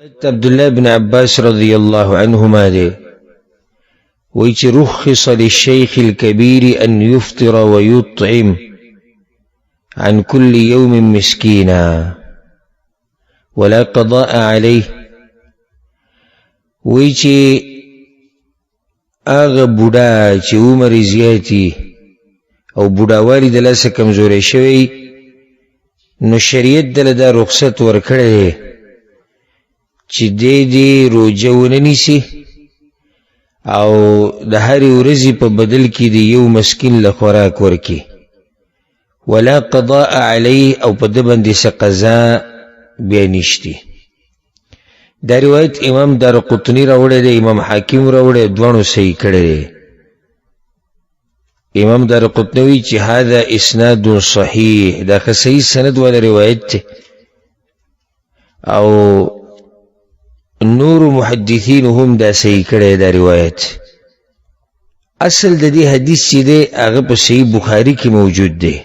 عبداللہ بن عباس رضی اللہ عنہما دے ویچ رخص للشیخ الكبیر ان یفطر ویطعم عن كل يوم مسكينا ولا قضاء عليه. ویچ آغا بودا چی عمر زیاتی او بوداوالی دلاسه کمزوری شوی نو شریعت دل دا رخصت ورکڑه چی دی روجه وننیسی او د هری ورځی په بدل کې دی یو مسکین له خوراک ورکی ولا قضاء علیه او په د باندې څه قضا بیا نشتی. دا روایت امام دارقطنی راوړی دی، امام حاکم راوړی، دوانو صحیح کړی دی. امام دارقطنی وی چې هذا اسناد صحیح، دا ښه صحیح سند والا روایت دی او نور محدثین هم دا صحیح کړی دا روایت. اصل د دې حدیث چې دی هغه په صحیح بخاری کې موجود دی،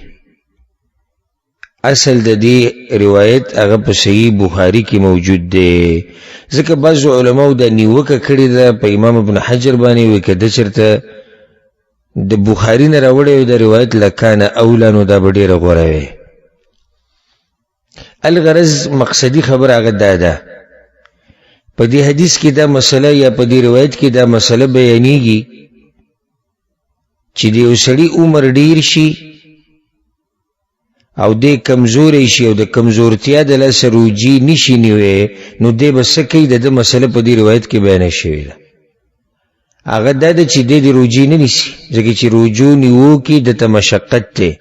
اصل د دې روایت هغه په صحیح بخاری کې موجود دی. ځکه بعضو علماو دا نیوکه کړې ده په امام ابن حجر باندې، وی که ده چېرته د بخاري نه راوړی وی دا روایت لکانه اولا نو دا به ډېره غوره وی. الغرض مقصدي خبر هغه دا ده په دې حدیث کې دا مسله یا په دې روایت کې دا مسله بیانېږي چې د یو سړي عمر ډېر شي او دی کمزوری شي او د کمزورتیا د لاسه روجي نشي نیوی، نو دی به څه کوي؟ د ده مسله په دې روایت کې بیانه شوې ده. هغه دا ده چې دی د روجي نه نیسي، ځکه چې روجو نیو کې دته مشقت دی.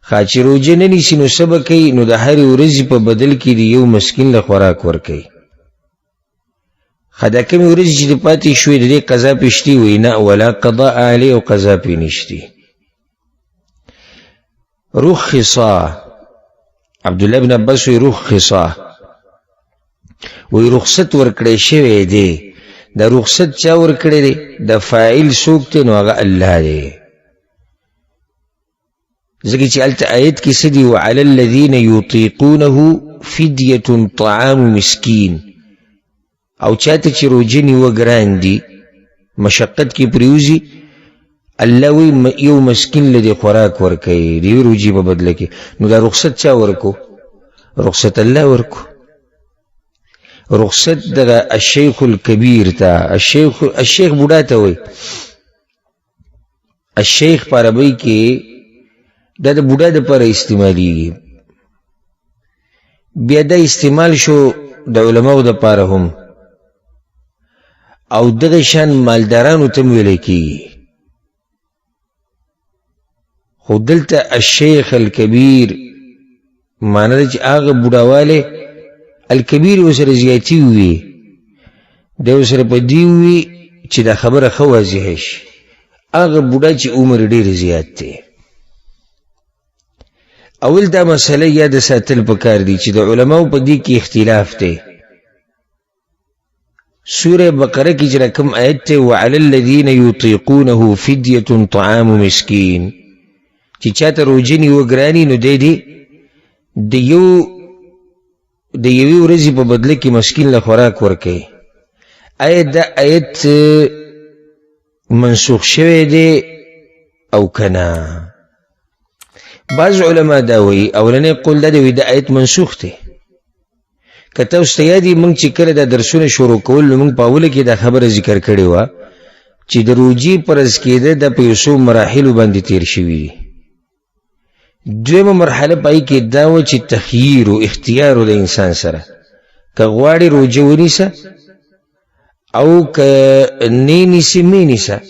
ښه چې روجه نه نیسي نو څه به کوي؟ نو د هرې ورځې په بدل کې د یو مسکین له خوراک ورکوي. ښه دا کمې ورځې چې د پاتې شوې د دې قضا پې شتي؟ وایي نه، ولا قضاء علیه او قضا پې نشتي. رخصا عبدالله بن عباس وی رخصا وی رخصت ورکړی شوی دی. دا رخصت چا ورکړی دی؟ دا فاعل څوک دی؟ نو هغه الله دی. ځکه چې هلته آیت کې څه دي؟ وعلى الذین یطیقونه فدیة طعام مسکین. او چاته چې روجه نیوه ګران دي، مشقت کې پریوزي، الله وی یو مسکین لدی خوراک ورکوي د یوې روجې په بدله کې. نو دا رخصت چا ورکو؟ رخصت الله ورکو. رخصت دغه الشیخ الکبیر ته، الشیخ بوډا ته وی. الشیخ په عربۍ کې دا د بوډا دپاره استعمالیږي. بیا دا استعمال شو د علماو دپاره هم، او دغه شان مالدارانو ته هم ویلی کېږي. خو دلته الشیخ الکبیر معنی ده چې هغه بوډاوالی الکبیر ورسره زیاتي ووي، دی ورسره په دې ووي چې دا خبره ښه واضحه شي. هغه بوډا چې عمر ډېر زیات دی. اول دا مسله یاد ساتل پکار دي چې د علماو په دې کې اختلاف دی. سوره بقره کې چې رقم آیت دی وعلى الذین یطیقونه فدیة طعام مسکین، چې چاته روجه نیوه ګراني نو دی د یوې ورځې په بدله کې مسکین له خوراک ورکوي. آیا دا آیت منسوخ شوی دی او که نه؟ بعض علما دا وایي اولنی قول دا دی وایي دا آیت منسوخ دی. که تاسو ته یاد وي موږ چې کله دا درسونه شروع کول نو موږ په اوله کې دا خبره ذکر کړې وه چې د روجې فرض کېده دا په یو څو مراحلو باندې تیر شوي دي. دویمه مرحله پای کې دا و چې تخییر و اختیار د انسان سره، که غواړي روجه ونیسه او که نه نیسي مه نیسه.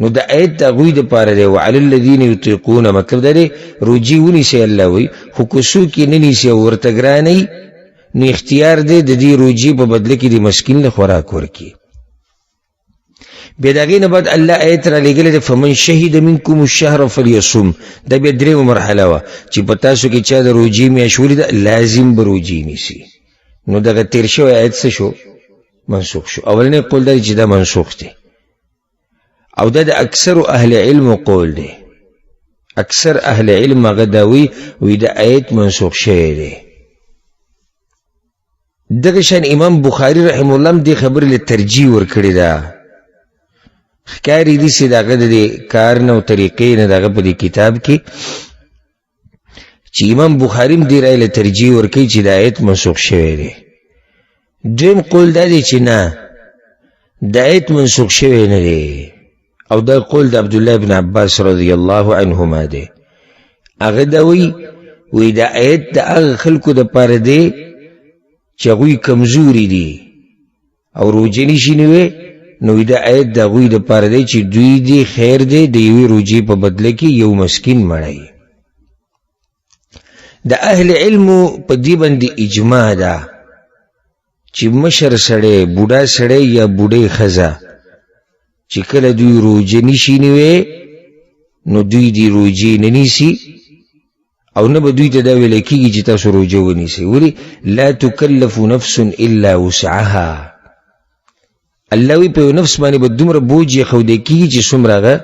نو د آیت د هغوی دپاره دی وعلى الذین یطیقونه، مطلب دا دی روجې ونیسئ الله وایي، خو که څوک یې نه نیسي او ورته ګرانوي نو اختیار دی د دې روجې په بدله کې د مسکین له خوراک ورکړي. بیا د هغې نه بعد الله آیت را لېږلی دی فمن شهد منکم الشهر فلیصم. دا بیا درېیمه مرحله وه چې په تاسو کې چا د روجې میاشت ولیده لازم به روجې نیسي. نو دغه تیر شوی آیت څه شو؟ منسوخ شو. اولنی قول دا دی چې دا منسوخ دی، او دا د اکثر اهل علم قول دی. اکثر اهل علم هغه دا وی دا آیت منسوخ شوی دی. دغه شان امام بخاری رحم الله دې خبرې له ترجیح ورکړې ده. ښکاري دي چې دغه د کار نه او طریقې نه دغه په دې کتاب کې چې امام بخاري هم دې رایې له ترجیح ورکوي چې د آیت منسوخ شوی دی. دویم قول دا دی چې نه، د آیت منسوخ شوی نه دی، او دا قول د عبدالله بن عباس رضی الله عنهما دی. هغه دا وی دا آیت د هغه خلکو دپاره دی چې هغوی کمزوري دي او روژه نشي نیوی، نو دا آیت د هغوی دپاره دی چې دوی دی خیر دی د یوې روژې په بدله کې یو مسکین مړی. د اهل علمو په دې باندې اجماع ده چې مشر سړی، بوډا سړی یا بوډۍ ښځه چې کله دوی روژه نشي نیوی نو دوی دی روژې نه نیسي او نه به دوی ته دا ویلی کېږي چې تاسو روژه ونیسئ. ولې؟ لا تکلف نفس الا وسعها. الله وی په یو نفس باندې به دومره بوج ایښودی کېږي چې څومره هغه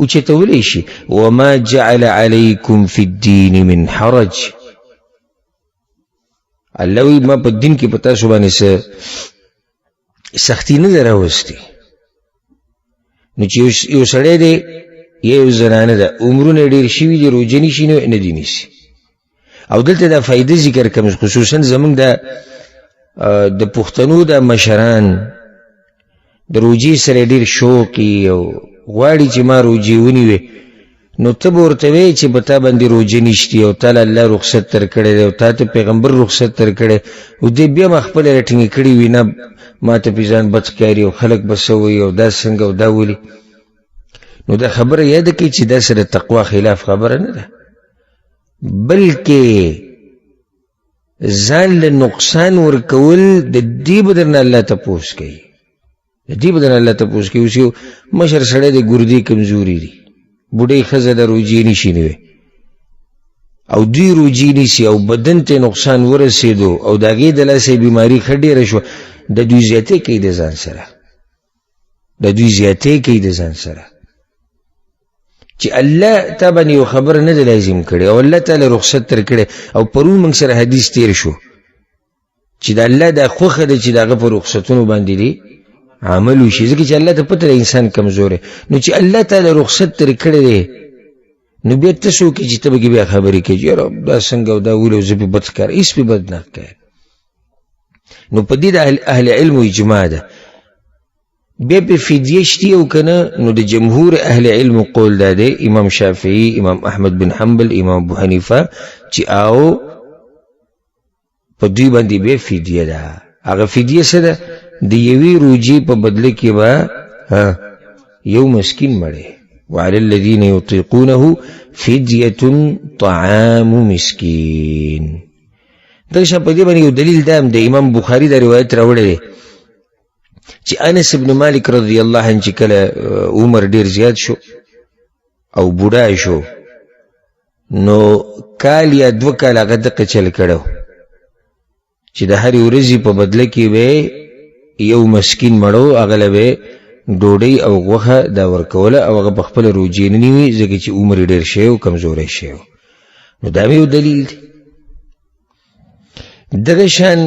اوچتولی شي. وما جعل علیکم فی الدین من حرج. الله وی ما په دین کې په تاسو باندې څه سختي نه ده راوستې. نو چې یو سړی دی یا یو زنانه ده عمرونه ډېر شوي دي روژه نیسي نو نه دي نیسي. او دلته دا فایده ذکر کوم خصوصا زموږ د پښتنو د مشران د روژې سره ډېر شوق او غواړي چې ما روژې ونیوې، نو ته به ورته وایې چې په تا باندې روژه نشتي او تا له الله رخصت تر کړی دی او تا ته پیغمبر رخصت تر کړی، او دې بیا ما خپله راټینګې کړې وي نه ما ته پې ځان بد ښکاري او خلک به څه وایي او دا څنګه او دا ولي. نو دا خبره یاده کړئ چې دا سره تقوا خلاف خبره نه ده، بلکې ځان له نقصان ورکول د دې به درنه الله تپوس کوي، د دې به درنه الله تپوس کوي. اوس یو مشر سړی د ګردې کمزوري دي، بوډۍ ښځه د روژې نشي نیوی او دوی روژې نیسي او بدن ته نقصان ورسېدو او د هغې د لاسه بیماري ښه ډېره شوه، د دوی زیاتې کوي د ځان سره، د دوی زیاتې کوي د ځان سره چې الله تا باندې یو خبره نه ده لازم کړې او الله تعالی رخصت تر کړی. او پرون موږ سره حدیث تیر شو چې د الله دا خوښه ده چې د هغه په رخصتونو باندې دی عمل وشي، ځکه چې الله ته پته ده انسان کمزور دی. نو چې الله تعالی رخصت تر کړی دی نو بیا ته څه وکړې چې ته پکې بیا خبرې کوې چې یاره دا څنګه او دا ولې او زه پې بد ښکاره، هېڅ پې بد نه ښکاري. نو په دې د اهل علمو اجماع ده. بیا پې فدیه شتي او که نه، نو د جمهور اهل علمو قول دا دی، امام شافعي، امام احمد بن حنبل، امام ابو حنیفه، چې او په دوی باندې بیا فدیه ده. هغه فدیه څه ده؟ د یوې روژې په بدله کې به یو مسکین مړی. وعلى الذين يطيقونه فدية طعام مسكين. دغه شان په دې باندې یو دلیل دا هم د امام بخاري دا روایت راوړی دی چې انس ابن مالک رضی الله عنه چې کله عمر ډېر زیات شو او بوډا شو نو کال یا 2 کال هغه دقه چل کړو چې د هرې ورځې په بدله کې به یو مسکین مړو، هغه له به ډوډۍ او غوښه دا ورکوله او هغه په خپله روژې نه نیوي ځکه چې عمر یې ډېر شوی او کمزوری شوی. نو دا مې یو دلیل دی. دغه شان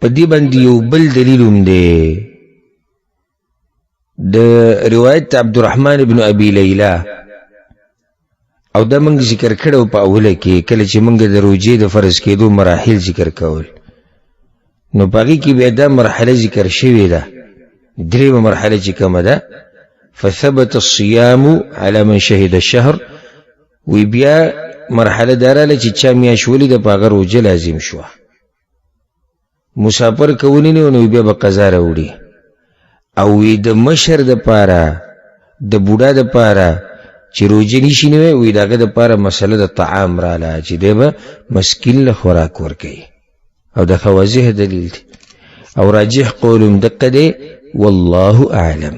په دې باندې یو بل دلیل هم دی د روایت عبدالرحمن بن ابي لیلا، او دا موږ ذکر کړو په اوله کې کله چې موږ د روژې د فرض کېدو مراحل ذکر کول، نو په هغې کې بیا دا مرحله ذکر شوې ده، درېمه مرحله چې کومه ده فثبت الصيام على من شهد الشهر، وی بیا مرحله دا راغله چې چا میاشت ولیده په هغه روژه لازم شوه. مسافر که ونیوی نو بیا به قضا راوړي. او وی د مشر دپاره د بوډا دپاره چې روژه نشي نیوی، وی د هغه دپاره مسله د طعام راله چې دی به مسکین له خوراک ورکوي، او د واضح دلیل دی او راجح قول دقه دی. والله اعلم.